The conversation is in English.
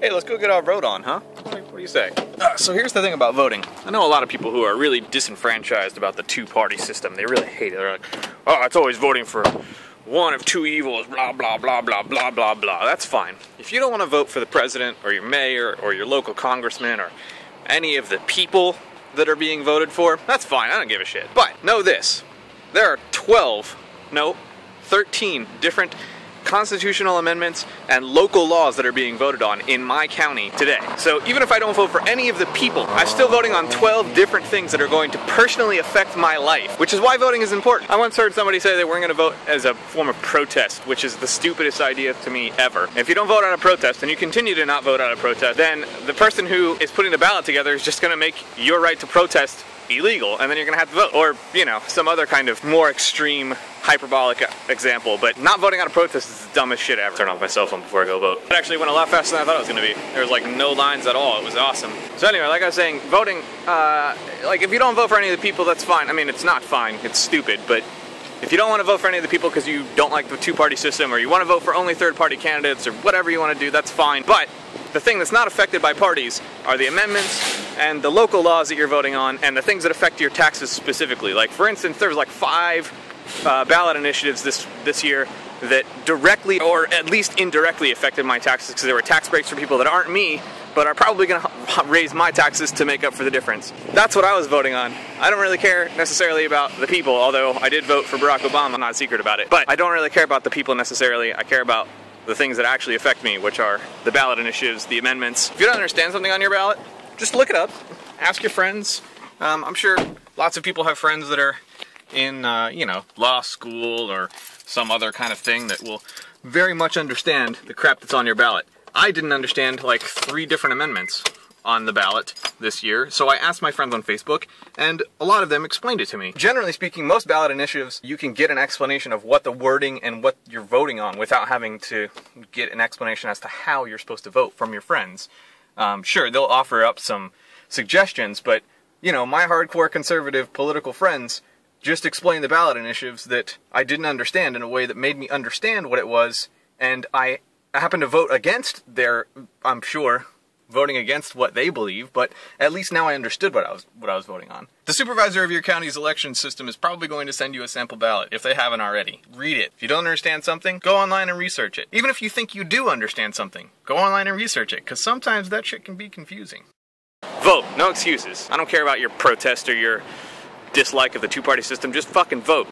Hey, let's go get our vote on, huh? What do you say? So here's the thing about voting. I know a lot of people who are really disenfranchised about the two-party system. They really hate it. They're like, oh, it's always voting for one of two evils, blah, blah, blah, blah, blah, blah, blah. That's fine. If you don't want to vote for the president or your mayor or your local congressman or any of the people that are being voted for, that's fine. I don't give a shit. But know this. There are 13 different constitutional amendments and local laws that are being voted on in my county today. So even if I don't vote for any of the people, I'm still voting on 12 different things that are going to personally affect my life, which is why voting is important. I once heard somebody say they weren't going to vote as a form of protest, which is the stupidest idea to me ever. If you don't vote out of protest and you continue to not vote out of protest, then the person who is putting the ballot together is just going to make your right to protest illegal, and then you're gonna have to vote. Or, you know, some other kind of more extreme, hyperbolic example, but not voting out of protest is the dumbest shit ever. Turn off my cell phone before I go vote. It actually went a lot faster than I thought it was gonna be. There was like no lines at all. It was awesome. So anyway, like I was saying, voting, like if you don't vote for any of the people, that's fine. I mean, it's not fine, it's stupid, but if you don't want to vote for any of the people because you don't like the two-party system, or you want to vote for only third-party candidates, or whatever you want to do, that's fine. But the thing that's not affected by parties are the amendments and the local laws that you're voting on, and the things that affect your taxes specifically. Like, for instance, there was like 5 ballot initiatives this year that directly, or at least indirectly, affected my taxes, because there were tax breaks for people that aren't me, but are probably going to raise my taxes to make up for the difference. That's what I was voting on. I don't really care necessarily about the people, although I did vote for Barack Obama, I'm not secret about it. But I don't really care about the people necessarily. I care about the things that actually affect me, which are the ballot initiatives, the amendments. If you don't understand something on your ballot, just look it up. Ask your friends. I'm sure lots of people have friends that are in, you know, law school or some other kind of thing that will very much understand the crap that's on your ballot. I didn't understand like 3 different amendments on the ballot this year, so I asked my friends on Facebook, and a lot of them explained it to me. Generally speaking, most ballot initiatives, you can get an explanation of what the wording and what you're voting on without having to get an explanation as to how you're supposed to vote from your friends. Sure, they'll offer up some suggestions, but, you know, my hardcore conservative political friends just explained the ballot initiatives that I didn't understand in a way that made me understand what it was, and I happened to vote against their, I'm sure, voting against what they believe, but at least now I understood what I was voting on. The supervisor of your county's election system is probably going to send you a sample ballot, if they haven't already. Read it. If you don't understand something, go online and research it. Even if you think you do understand something, go online and research it, because sometimes that shit can be confusing. Vote. No excuses. I don't care about your protest or your dislike of the two-party system, just fucking vote.